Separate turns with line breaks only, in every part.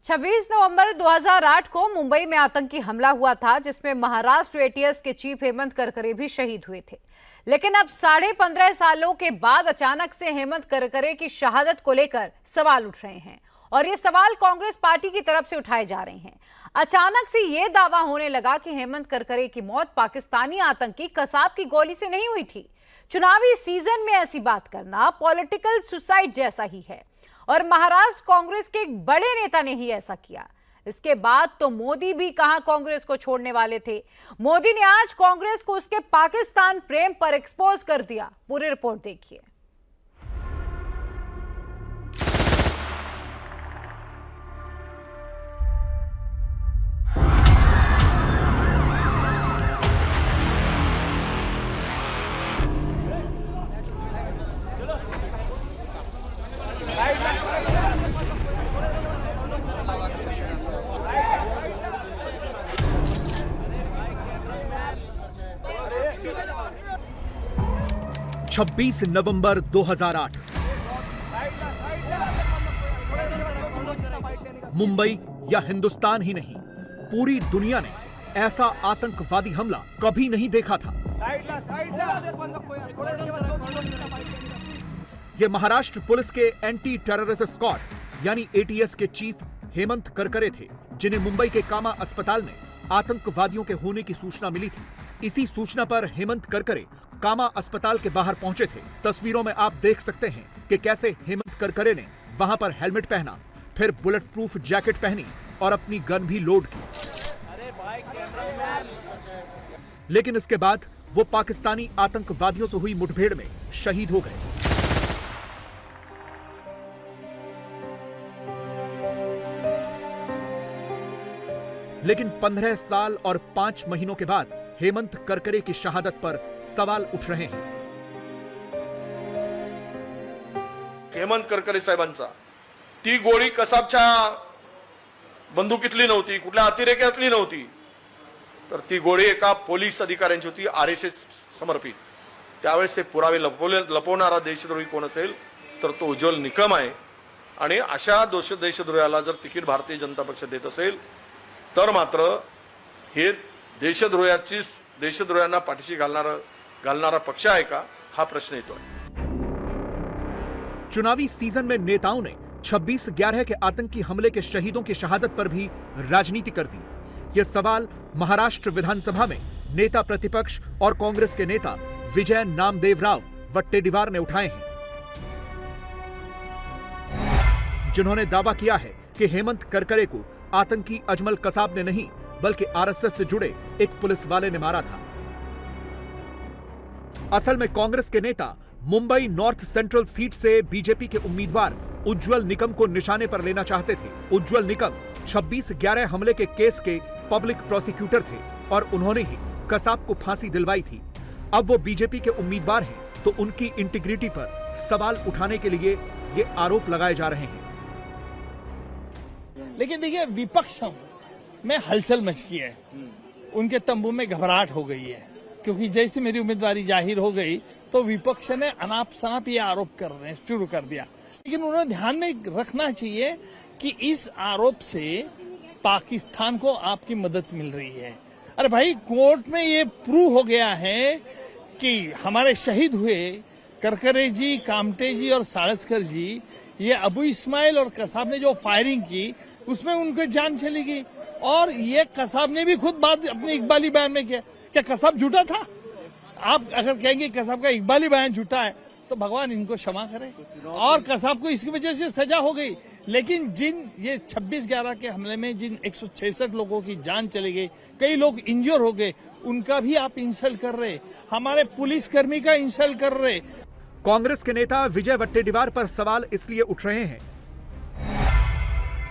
26 नवंबर 2008 को मुंबई में आतंकी हमला हुआ था, जिसमें महाराष्ट्र एटीएस के चीफ हेमंत करकरे भी शहीद हुए थे। लेकिन अब 15.5 सालों के बाद अचानक से हेमंत करकरे की शहादत को लेकर सवाल उठ रहे हैं और ये सवाल कांग्रेस पार्टी की तरफ से उठाए जा रहे हैं। अचानक से ये दावा होने लगा कि हेमंत करकरे की मौत पाकिस्तानी आतंकी कसाब की गोली से नहीं हुई थी। चुनावी सीजन में ऐसी बात करना पॉलिटिकल सुसाइड जैसा ही है और महाराष्ट्र कांग्रेस के एक बड़े नेता ने ही ऐसा किया। इसके बाद तो मोदी भी कहां कांग्रेस को छोड़ने वाले थे। मोदी ने आज कांग्रेस को उसके पाकिस्तान प्रेम पर एक्सपोज कर दिया। पूरी रिपोर्ट देखिए।
छब्बीस नवंबर 2008 मुंबई या हिंदुस्तान ही नहीं, पूरी दुनिया ने ऐसा आतंकवादी हमला कभी नहीं देखा था। ये महाराष्ट्र पुलिस के एंटी टेररिस्ट स्क्वाड यानी एटीएस के चीफ हेमंत करकरे थे, जिन्हें मुंबई के कामा अस्पताल में आतंकवादियों के होने की सूचना मिली थी। इसी सूचना पर हेमंत करकरे कामा अस्पताल के बाहर पहुंचे थे। तस्वीरों में आप देख सकते हैं कि कैसे हेमंत करकरे ने वहां पर हेलमेट पहना, फिर बुलेट प्रूफ जैकेट पहनी और अपनी गन भी लोड की। लेकिन इसके बाद वो पाकिस्तानी आतंकवादियों से हुई मुठभेड़ में शहीद हो गए। लेकिन 15 साल और 5 महीनों के बाद हेमंत करकरे की शहादत पर सवाल उठ रहे हैं।
हेमंत करकरे साहेबांचा ती गोळी कसाबच्या बंदुकीतली नव्हती, कुठल्या अतिरेक्यातली नव्हती, तर ती गोळी एका पोलीस अधिकाऱ्यांची होती, आरएसएस समर्पित। त्यावेळेस ते पुरावे लपवणारा देशद्रोही कोण असेल तर तो उज्ज्वल निकम आहे। आणि अशा देशद्रोहाला जर तिकीट भारतीय जनता पक्ष देत असेल तर मात्र हे देशद्रोह्यांना पाठीशी घालणारा पक्ष आहे का, हा प्रश्न येतोय।
चुनावी सीजन में नेताओं ने 26/11 के आतंकी हमले के शहीदों की शहादत पर भी राजनीति कर दी। ये सवाल महाराष्ट्र विधानसभा में नेता प्रतिपक्ष और कांग्रेस के नेता विजय नामदेवराव वट्टेडीवार ने उठाए हैं, जिन्होंने दावा किया है कि हेमंत करकरे को आतंकी अजमल कसाब ने नहीं बल्कि आरएसएस से जुड़े एक पुलिस वाले ने मारा था। असल में कांग्रेस के नेता मुंबई नॉर्थ सेंट्रल सीट से बीजेपी के उम्मीदवार उज्ज्वल निकम को निशाने पर लेना चाहते थे। उज्ज्वल निकम 26/11 हमले के केस के पब्लिक प्रोसिक्यूटर थे और उन्होंने ही कसाब को फांसी दिलवाई थी। अब वो बीजेपी के उम्मीदवार हैं तो उनकी इंटीग्रिटी पर सवाल उठाने के लिए ये आरोप लगाए जा रहे हैं।
लेकिन देखिए, विपक्ष में हलचल मच गई है, उनके तंबू में घबराहट हो गई है, क्योंकि जैसे मेरी उम्मीदवारी जाहिर हो गई तो विपक्ष ने अनाप शनाप ये आरोप करने शुरू कर दिया। लेकिन उन्होंने ध्यान में रखना चाहिए कि इस आरोप से पाकिस्तान को आपकी मदद मिल रही है। अरे भाई, कोर्ट में ये प्रूव हो गया है कि हमारे शहीद हुए करकरे जी, कामटे जी और साळसकर जी, ये अबू इस्माइल और कसाब ने जो फायरिंग की उसमें उनकी जान चली गई। और ये कसाब ने भी खुद बात अपने इकबाली बयान में किया। क्या कसाब झूठा था? आप अगर कहेंगे कसाब का इकबाली बयान झूठा है तो भगवान इनको क्षमा करे, और कसाब को इसकी वजह से सजा हो गई। लेकिन जिन ये 26/11 के हमले में जिन 166 लोगों की जान चली गई, कई लोग इंजर हो गए, उनका भी आप इंसल्ट कर रहे, हमारे पुलिसकर्मी का इंसल्ट कर रहे।
कांग्रेस के नेता विजय वट्टेडीवार पर सवाल इसलिए उठ रहे हैं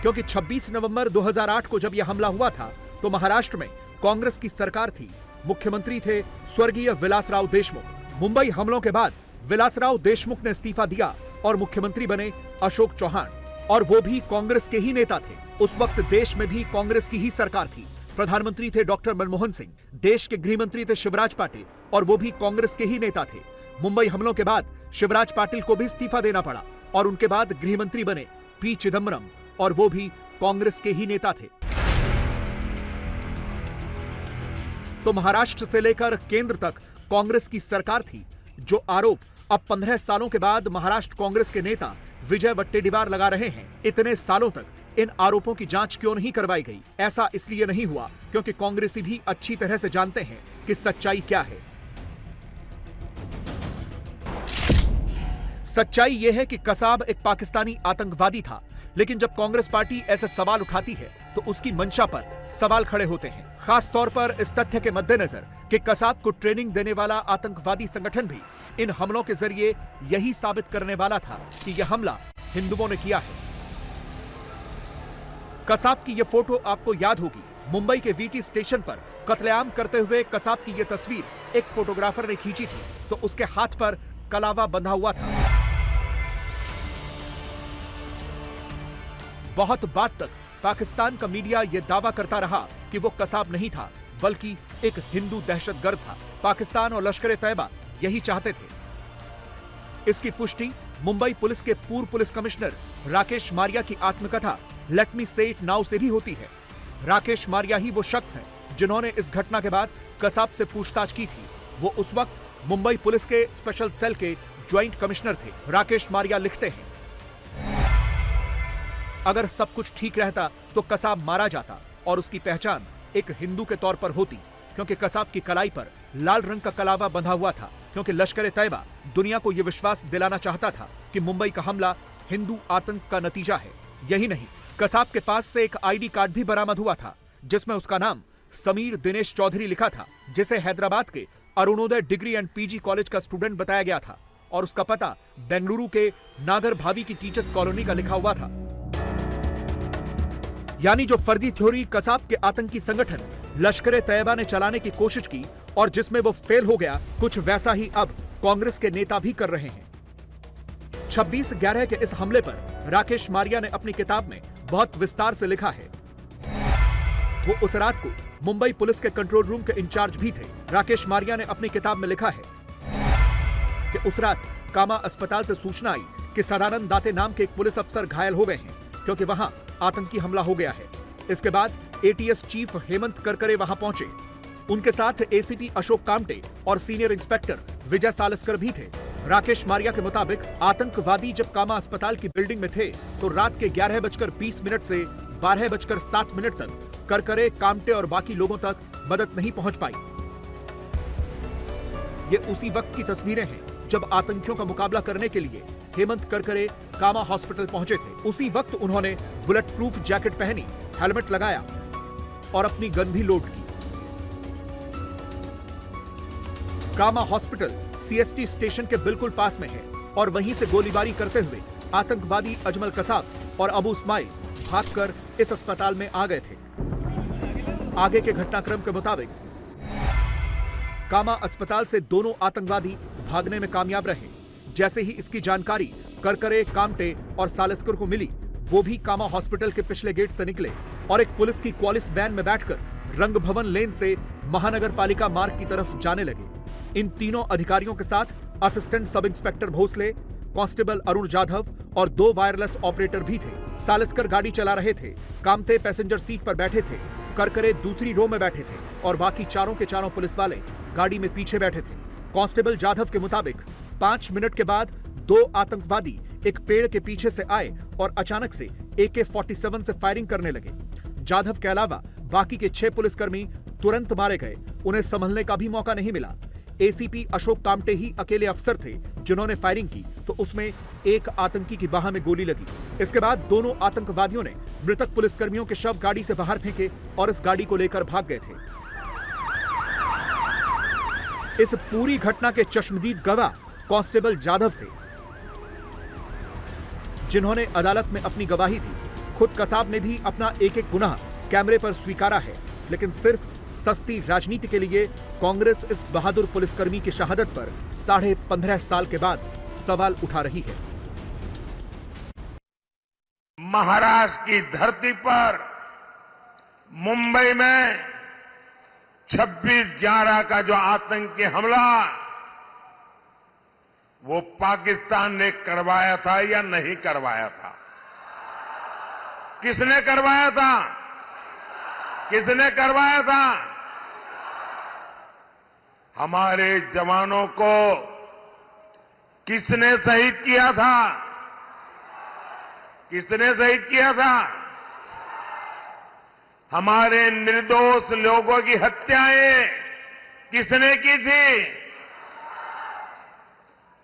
क्योंकि 26 नवंबर 2008 को जब यह हमला हुआ था तो महाराष्ट्र में कांग्रेस की सरकार थी। मुख्यमंत्री थे स्वर्गीय विलासराव देशमुख। मुंबई हमलों के बाद विलासराव देशमुख ने इस्तीफा दिया और मुख्यमंत्री बने अशोक चौहान, और वो भी कांग्रेस के ही नेता थे। उस वक्त देश में भी कांग्रेस की ही सरकार थी। प्रधानमंत्री थे डॉक्टर मनमोहन सिंह, देश के गृह मंत्री थे शिवराज पाटिल, और वो भी कांग्रेस के ही नेता थे। मुंबई हमलों के बाद शिवराज पाटिल को भी इस्तीफा देना पड़ा और उनके बाद गृह मंत्री बने पी चिदम्बरम, और वो भी कांग्रेस के ही नेता थे। तो महाराष्ट्र से लेकर केंद्र तक कांग्रेस की सरकार थी। जो आरोप अब 15 सालों के बाद महाराष्ट्र कांग्रेस के नेता विजय वट्टेटीवार लगा रहे हैं, इतने सालों तक इन आरोपों की जांच क्यों नहीं करवाई गई? ऐसा इसलिए नहीं हुआ क्योंकि कांग्रेसी भी अच्छी तरह से जानते हैं कि सच्चाई क्या है। सच्चाई यह है कि कसाब एक पाकिस्तानी आतंकवादी था, लेकिन जब कांग्रेस पार्टी ऐसे सवाल उठाती है तो उसकी मंशा पर सवाल खड़े होते हैं। खास तौर पर इस तथ्य के मद्देनजर कि कसाब को ट्रेनिंग देने वाला आतंकवादी संगठन भी इन हमलों के जरिए यही साबित करने वाला था कि यह हमला हिंदुओं ने किया है। कसाब की यह फोटो आपको याद होगी। मुंबई के वीटी स्टेशन पर कत्लेआम करते हुए कसाब की यह तस्वीर एक फोटोग्राफर ने खींची थी, तो उसके हाथ पर कलावा बंधा हुआ था। बहुत बाद तक पाकिस्तान का मीडिया यह दावा करता रहा कि वो कसाब नहीं था, बल्कि एक हिंदू दहशतगर्द था। पाकिस्तान और लश्कर-ए-तैयबा यही चाहते थे। इसकी पुष्टि मुंबई पुलिस के पूर्व पुलिस कमिश्नर राकेश मारिया की आत्मकथा लेट मी से इट नाउ से भी होती है। राकेश मारिया ही वो शख्स हैं जिन्होंने इस घटना के बाद कसाब से पूछताछ की थी। वो उस वक्त मुंबई पुलिस के स्पेशल सेल के ज्वाइंट कमिश्नर थे। राकेश मारिया लिखते हैं, अगर सब कुछ ठीक रहता तो कसाब मारा जाता और उसकी पहचान एक हिंदू के तौर पर होती, क्योंकि कसाब की कलाई पर लाल रंग का कलावा बंधा हुआ था, क्योंकि लश्कर-ए-तैयबा दुनिया को यह विश्वास दिलाना चाहता था कि मुंबई का हमला हिंदू आतंक का नतीजा है। यही नहीं, कसाब के पास से एक आईडी कार्ड भी बरामद हुआ था जिसमें उसका नाम समीर दिनेश चौधरी लिखा था, जिसे हैदराबाद के Arunoday degree and PG college का स्टूडेंट बताया गया था, और उसका पता बेंगलुरु के नागर भावी की टीचर्स कॉलोनी का लिखा हुआ था। यानी जो फर्जी थ्योरी कसाब के आतंकी संगठन लश्कर-ए-तैयबा ने चलाने की कोशिश की और जिसमें वो फेल हो गया, कुछ वैसा ही अब कांग्रेस के नेता भी कर रहे हैं। 26/11 के इस हमले पर राकेश मारिया ने अपनी किताब में बहुत विस्तार से लिखा है। वो उस रात को मुंबई पुलिस के कंट्रोल रूम के इंचार्ज भी थे। राकेश मारिया ने अपनी किताब में लिखा है कि उस रात कामा अस्पताल से सूचना आई कि सदानंद दाते नाम के एक पुलिस अफसर घायल हो गए हैं, क्योंकि वहां आतंकी हमला हो गया है। इसके बाद एटीएस चीफ हेमंत करकरे वहां पहुंचे। उनके साथ एसीपी अशोक कामटे और सीनियर इंस्पेक्टर विजय सालस्कर भी थे। राकेश मारिया के मुताबिक आतंकवादी जब कामा अस्पताल की बिल्डिंग में थे तो रात के 11:20 से 12:07 तक करकरे, कामटे और बाकी लोगों तक मदद नहीं पहुंच पाई। ये उसी वक्त की तस्वीरें हैं जब आतंकियों का मुकाबला करने के लिए हेमंत करकरे कामा हॉस्पिटल पहुंचे थे। उसी वक्त उन्होंने बुलेट प्रूफ जैकेट पहनी, हेलमेट लगाया और अपनी गन भी लोड की। कामा हॉस्पिटल सीएसटी स्टेशन के बिल्कुल पास में है और वहीं से गोलीबारी करते हुए आतंकवादी अजमल कसाब और अबू इस्माइल भागकर इस अस्पताल में आ गए थे। आगे के घटनाक्रम के मुताबिक कामा अस्पताल से दोनों आतंकवादी भागने में कामयाब रहे। जैसे ही इसकी जानकारी करकरे, कामटे और सालस्कर को मिली, वो भी कामा हॉस्पिटल के पिछले गेट से निकले और एक पुलिस की क्वालिस वैन में बैठकर रंग भवन लेन से महानगर पालिका मार्ग की तरफ जाने लगे। इन तीनों अधिकारियों के साथ assistant sub inspector Bhosale, constable Arun Jadhav और 2 वायरलेस ऑपरेटर भी थे। सालस्कर गाड़ी चला रहे थे, कामते पैसेंजर सीट पर बैठे थे, करकरे दूसरी रो में बैठे थे और बाकी चारों के चारों पुलिस वाले गाड़ी में पीछे बैठे थे। कांस्टेबल जाधव के मुताबिक 5 मिनट के बाद 2 आतंकवादी एक पेड़ के पीछे से आए और अचानक से AK-47 से फायरिंग करने लगे। जाधव के अलावा बाकी के 6 पुलिसकर्मी तुरंत मारे गए, उन्हें संभलने का भी मौका नहीं मिला। एसीपी अशोक कामटे ही अकेले अफसर थे जिन्होंने फायरिंग की, तो उसमें एक आतंकी की बाह में गोली लगी। इसके बाद दोनों आतंकवादियों ने मृतक पुलिसकर्मियों के शव गाड़ी से बाहर फेंके और इस गाड़ी को लेकर भाग गए थे। इस पूरी घटना के चश्मदीद गवाह कांस्टेबल जाधव थे, जिन्होंने अदालत में अपनी गवाही दी। खुद कसाब ने भी अपना एक-एक गुनाह कैमरे पर स्वीकारा है, लेकिन सिर्फ सस्ती राजनीति के लिए कांग्रेस इस बहादुर पुलिसकर्मी की शहादत पर 15.5 साल के बाद सवाल उठा रही है।
महाराष्ट्र की धरती पर मुंबई में 26/11 का जो आतंकी हमला वो पाकिस्तान ने करवाया था या नहीं करवाया था? किसने करवाया था? किसने करवाया था? हमारे जवानों को किसने शहीद किया था? किसने शहीद किया था? हमारे निर्दोष लोगों की हत्याएं किसने की थी?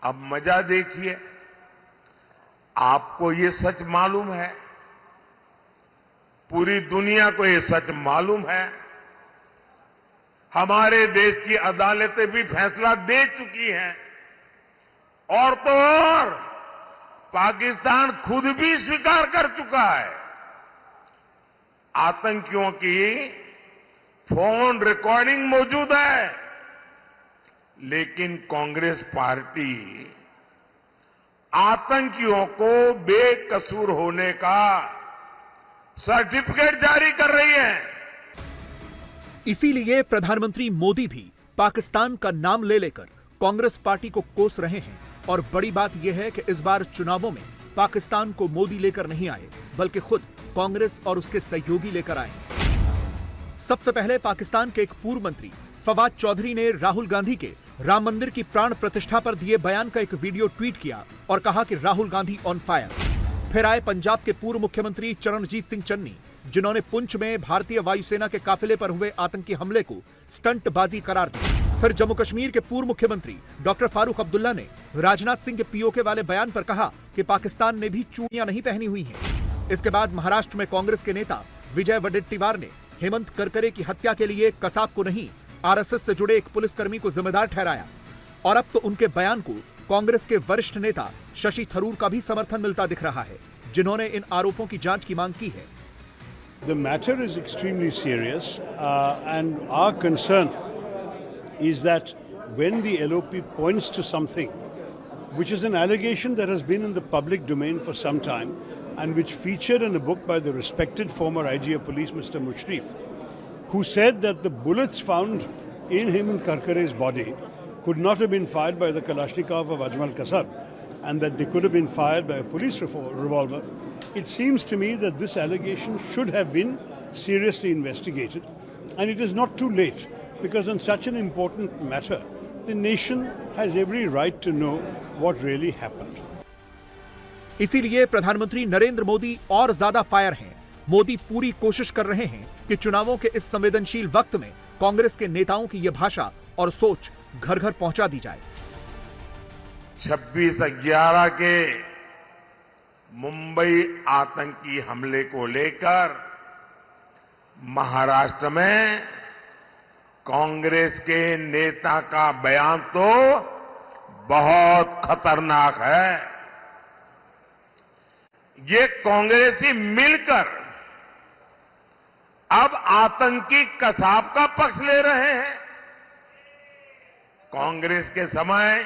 अब मजा देखिए, आपको ये सच मालूम है, पूरी दुनिया को ये सच मालूम है, हमारे देश की अदालतें भी फैसला दे चुकी हैं, और तो और पाकिस्तान खुद भी स्वीकार कर चुका है। आतंकियों की फोन रिकॉर्डिंग मौजूद है, लेकिन कांग्रेस पार्टी आतंकियों को बेकसूर होने का सर्टिफिकेट जारी कर रही है।
इसीलिए प्रधानमंत्री मोदी भी पाकिस्तान का नाम ले लेकर कांग्रेस पार्टी को कोस रहे हैं। और बड़ी बात यह है कि इस बार चुनावों में पाकिस्तान को मोदी लेकर नहीं आए, बल्कि खुद कांग्रेस और उसके सहयोगी लेकर आए। सबसे पहले पाकिस्तान के एक पूर्व मंत्री फवाद चौधरी ने राहुल गांधी के राम मंदिर की प्राण प्रतिष्ठा पर दिए बयान का एक वीडियो ट्वीट किया और कहा कि राहुल गांधी ऑन फायर। फिर आए पंजाब के पूर्व मुख्यमंत्री चरणजीत सिंह चन्नी, जिन्होंने पुंछ में भारतीय वायुसेना के काफिले पर हुए आतंकी हमले को स्टंटबाजी करार दिया। फिर जम्मू कश्मीर के पूर्व मुख्यमंत्री डॉक्टर फारूक अब्दुल्ला ने राजनाथ सिंह के पीओके वाले बयान पर कहा कि पाकिस्तान ने भी चूड़ियां नहीं पहनी हुई हैं। इसके बाद महाराष्ट्र में कांग्रेस के नेता विजय वडेट्टीवार ने हेमंत करकरे की हत्या के लिए कसाब को नहीं, आरएसएस से जुड़े एक पुलिसकर्मी को जिम्मेदार ठहराया। और अब तो उनके बयान को कांग्रेस के वरिष्ठ नेता शशि थरूर का भी समर्थन मिलता दिख रहा है, जिन्होंने इन आरोपों की जांच की मांग की है।
The matter is extremely serious, and our concern is that when the LOP points to something which is an allegation that has been in the public domain for some time and which featured in a book by the respected former IG of Police, Mr. Mushrif, who said that the bullets found in Hemant Karkare's body could not have been fired by the Kalashnikov of Ajmal Kasab and that they could have been fired by a police revolver. It seems to me that this allegation should have been seriously investigated, and it is not too late, because on such an important matter, the nation has every right to know what really happened.
इसीलिए प्रधानमंत्री नरेंद्र मोदी और ज्यादा fire हैं। मोदी पूरी कोशिश कर रहे हैं कि चुनावों के इस संवेदनशील वक्त में कांग्रेस के नेताओं की यह भाषा और सोच घर घर पहुंचा दी जाए।
26/11 के मुंबई आतंकी हमले को लेकर महाराष्ट्र में कांग्रेस के नेता का बयान तो बहुत खतरनाक है। ये कांग्रेसी मिलकर अब आतंकी कसाब का पक्ष ले रहे हैं। कांग्रेस के समय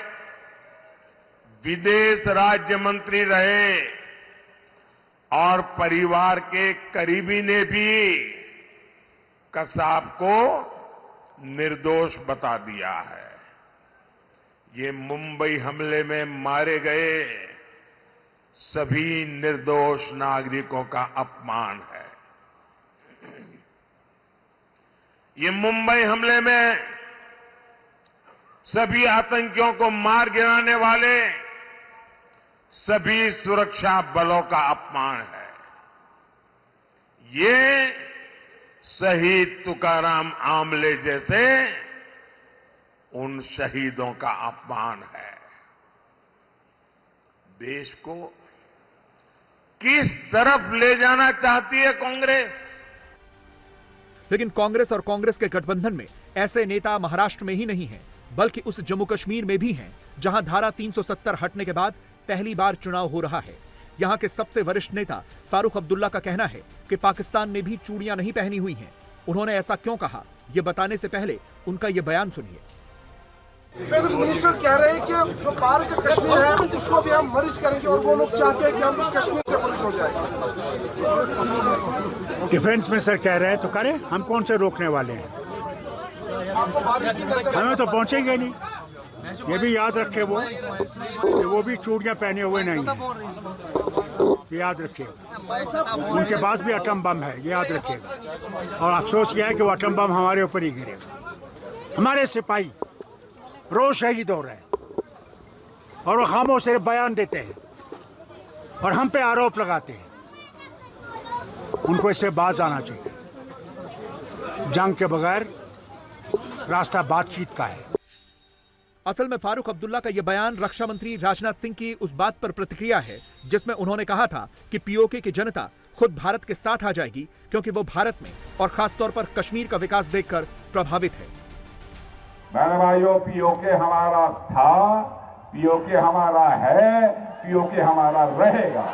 विदेश राज्य मंत्री रहे और परिवार के करीबी ने भी कसाब को निर्दोष बता दिया है। ये मुंबई हमले में मारे गए सभी निर्दोष नागरिकों का अपमान है। ये मुंबई हमले में सभी आतंकियों को मार गिराने वाले सभी सुरक्षा बलों का अपमान है। ये शहीद तुकाराम आमले जैसे उन शहीदों का अपमान है। देश को किस तरफ ले जाना चाहती है कांग्रेस?
लेकिन कांग्रेस और कांग्रेस के गठबंधन में ऐसे नेता महाराष्ट्र में ही नहीं हैं, बल्कि उस जम्मू कश्मीर में भी हैं, जहां धारा 370 हटने के बाद पहली बार चुनाव हो रहा है। यहां के सबसे वरिष्ठ नेता फारूक अब्दुल्ला का कहना है कि पाकिस्तान ने भी चूड़ियां नहीं पहनी हुई हैं। उन्होंने ऐसा क्यों कहा, यह बताने से पहले उनका यह बयान सुनिए।
डिफेंस मिनिस्टर कह रहे हैं कि जो पार का कश्मीर है उसको भी हम मर्ज करेंगे और वो लोग चाहते हैं कि हम उस कश्मीर से मर्ज हो जाए।
डिफेंस मिनिस्टर कह रहे हैं तो करें, हम कौन से रोकने वाले हैं?
आपको बारीकी नजर
हमें तो पहुंचेंगे नहीं। ये भी याद रखे वो कि वो भी चूड़ियां पहने हुए नहीं है। ये याद रखिएगा। उनके पास भी एटम बम है, ये याद रखिएगा। और अफसोस यह है कि वो एटम बम हमारे ऊपर ही गिरेगा। हमारे सिपाही रोज शहीद हो रहे हैं और वो खामोश सिर्फ बयान देते हैं और हम पे आरोप लगाते हैं। उनको इससे बाज आना चाहिए। जंग के बगैर रास्ता बातचीत का है।
असल में फारूक अब्दुल्ला का यह बयान रक्षा मंत्री राजनाथ सिंह की उस बात पर प्रतिक्रिया है जिसमें उन्होंने कहा था कि पीओके की जनता खुद भारत के साथ आ जाएगी क्योंकि वो भारत में और खासतौर पर कश्मीर का विकास देखकर प्रभावित है।
बहन भाइयों, पीओके हमारा था, पीओके हमारा है, पीओके हमारा रहेगा।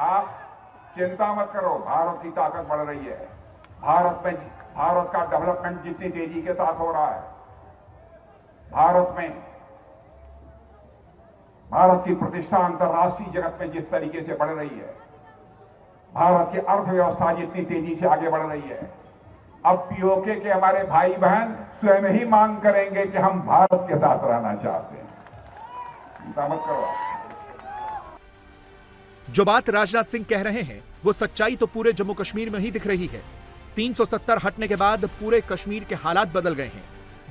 आप चिंता मत करो, भारत की ताकत बढ़ रही है। भारत का डेवलपमेंट जितनी तेजी के साथ हो रहा है, भारत की प्रतिष्ठा अंतर्राष्ट्रीय जगत में जिस तरीके से बढ़ रही है, भारत की अर्थव्यवस्था जितनी तेजी से आगे बढ़ रही है, अब पीओके के हमारे भाई बहन स्वयं ही मांग करेंगे कि हम भारत के साथ रहना चाहते हैं। चिंता मत करो।
जो बात राजनाथ सिंह कह रहे हैं वो सच्चाई तो पूरे जम्मू कश्मीर में ही दिख रही है। 370 हटने के बाद पूरे कश्मीर के हालात बदल गए हैं।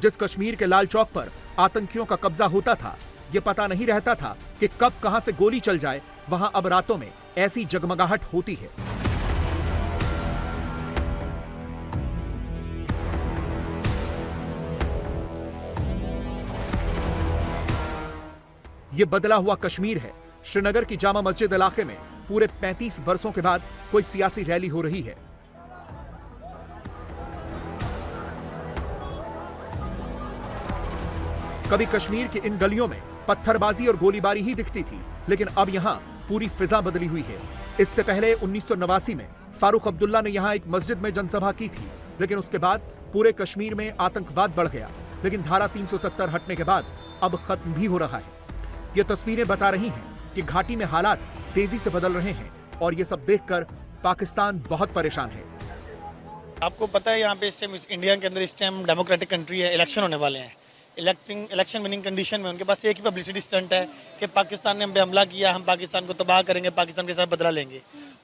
जिस कश्मीर के लाल चौक पर आतंकियों का कब्जा होता था, ये पता नहीं रहता था कि कब कहां से गोली चल जाए, वहां अब रातों में ऐसी जगमगाहट होती है। ये बदला हुआ कश्मीर है। श्रीनगर की जामा मस्जिद इलाके में पूरे 35 वर्षों के बाद कोई सियासी रैली हो रही है। कभी कश्मीर के इन गलियों में पत्थरबाजी और गोलीबारी ही दिखती थी, लेकिन अब यहां पूरी फिजा बदली हुई है। इससे पहले 1989 में फारूक अब्दुल्ला ने यहां एक मस्जिद में जनसभा की थी, लेकिन उसके बाद पूरे कश्मीर में आतंकवाद बढ़ गया। लेकिन धारा 370 हटने के बाद अब खत्म भी हो रहा है। ये तस्वीरें बता रही हैं कि घाटी में हालात तेजी से बदल रहे हैं और ये सब देखकर पाकिस्तान बहुत परेशान है।
आपको पता है यहाँ पे इस टाइम इंडिया के अंदर इस टाइम डेमोक्रेटिक कंट्री है, इलेक्शन होने वाले हैं। इलेक्शन विनिंग कंडीशन में उनके पास एक ही पब्लिसिटी स्टंट है कि पाकिस्तान ने हम पे हमला किया, हम पाकिस्तान को तबाह करेंगे, पाकिस्तान के साथ बदला लेंगे।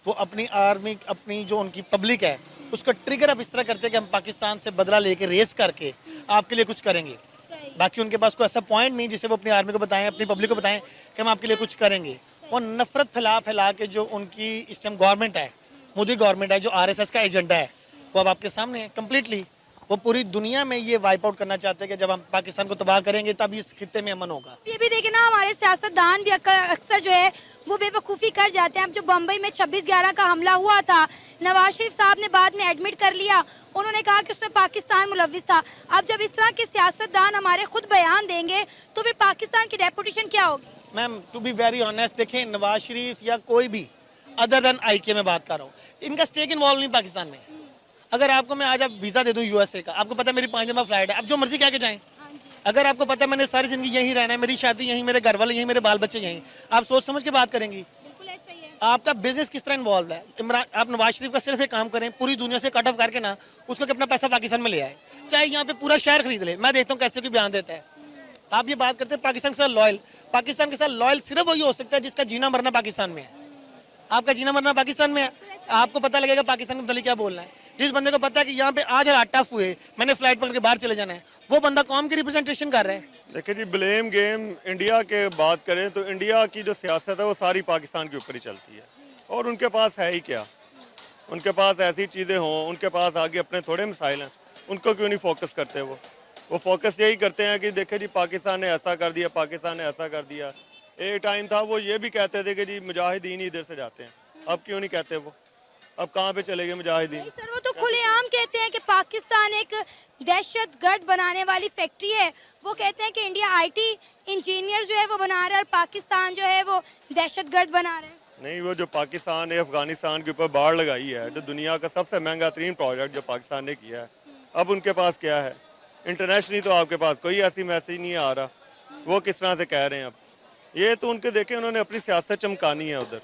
वो अपनी आर्मी, अपनी जो उनकी पब्लिक है उसको ट्रिगर अब इस तरह करते हैं कि हम पाकिस्तान से बदला लेके रेस करके आपके लिए कुछ करेंगे। बाकी उनके पास कोई ऐसा पॉइंट नहीं जिससे वो अपनी आर्मी को बताएं, अपनी पब्लिक को बताएं कि हम आपके लिए कुछ करेंगे। वो नफरत फैला के जो उनकी इस टाइम गवर्नमेंट है, मोदी गवर्नमेंट है, जो आरएसएस का एजेंडा है, वो अब आपके सामने है कंप्लीटली। वो पूरी दुनिया में ये वाइप आउट करना चाहते हैं कि जब हम पाकिस्तान को तबाह करेंगे तब इस खित्ते में अमन होगा।
ये भी देखे ना, हमारे सियासतदान भी अक्सर जो है वो बेवकूफ़ी कर जाते हैं। अब जो बम्बई में 26/11 का हमला हुआ था, नवाज शरीफ साहब ने बाद में एडमिट कर लिया, उन्होंने कहा कि उसमें पाकिस्तान मुलव्विस था। अब जब इस तरह के सियासतदान हमारे खुद बयान देंगे तो फिर पाकिस्तान की रेपुटेशन क्या होगी?
Ma'am, to be very honest, देखें, नवाज शरीफ या कोई भी अदर देन IK में बात कर रहा हूँ, इनका स्टेक इन्वॉल्व नहीं पाकिस्तान में। अगर आपको मैं आज वीज़ा दे दूँ USA का, आपको पता है मेरी 5 दिन में फ्लाइट है, आप जो मर्जी कह के जाएं। अगर आपको पता है मैंने सारी जिंदगी यहीं रहना है, मेरी शादी यहीं, मेरे घर वाले यहीं, मेरे बाल बच्चे यहीं, आप सोच समझ के बात करेंगी। आपका बिजनेस किस तरह इन्वॉल्व है? इमरान, आप नवाज शरीफ का सिर्फ एक काम करें, पूरी दुनिया से कट ऑफ करके ना उसको अपना पैसा पाकिस्तान में ले आए, चाहे यहाँ पे पूरा शहर खरीद ले। मैं देखता हूँ कैसे कोई बयान देता है। आप ये बात करते हैं पाकिस्तान के साथ लॉयल, पाकिस्तान के साथ लॉयल सिर्फ वही हो सकता है जिसका जीना मरना पाकिस्तान में है। आपका जीना मरना पाकिस्तान में है, आपको पता लगेगा पाकिस्तान के बदले क्या बोलना है। जिस बंदे को पता है कि यहाँ पे आज हालात टफ हुए, मैंने फ्लाइट पकड़ के बाहर चले जाना है, वो बंदा कौम की रिप्रेजेंटेशन कर रहा है।
देखिए जी, ब्लेम गेम इंडिया के बात करें तो इंडिया की जो सियासत है वो सारी पाकिस्तान के ऊपर ही चलती है। और उनके पास है ही क्या? उनके पास ऐसी चीज़ें हों, उनके पास आगे अपने थोड़े मसाइल हैं, उनको क्यों नहीं फोकस करते? वो फोकस यही करते हैं कि देखे जी पाकिस्तान ने ऐसा कर दिया, पाकिस्तान ने ऐसा कर दिया। एक टाइम था वो ये भी कहते थे कि जी मुजाहिदीन इधर से जाते हैं, अब क्यों नहीं कहते? वो अब कहाँ पे चले गए मुजाहिदीन?
सर, वो तो खुलेआम कहते हैं कि पाकिस्तान एक दहशतगर्द बनाने वाली फैक्ट्री है। वो कहते हैं कि इंडिया IT इंजीनियर जो है वो बना रहा है और पाकिस्तान जो है वो दहशतगर्द बना रहा है।
नहीं, वो जो पाकिस्तान ने अफगानिस्तान के ऊपर बाढ़ लगाई है, जो दुनिया का सबसे महंगा तरीन प्रोजेक्ट जो पाकिस्तान ने किया है, अब उनके पास क्या है? इंटरनेशनली तो आपके पास कोई ऐसी मैसेज नहीं आ रहा। वो किस तरह से कह रहे हैं? अब ये तो उनके देखें, उन्होंने अपनी सियासत चमकानी है उधर।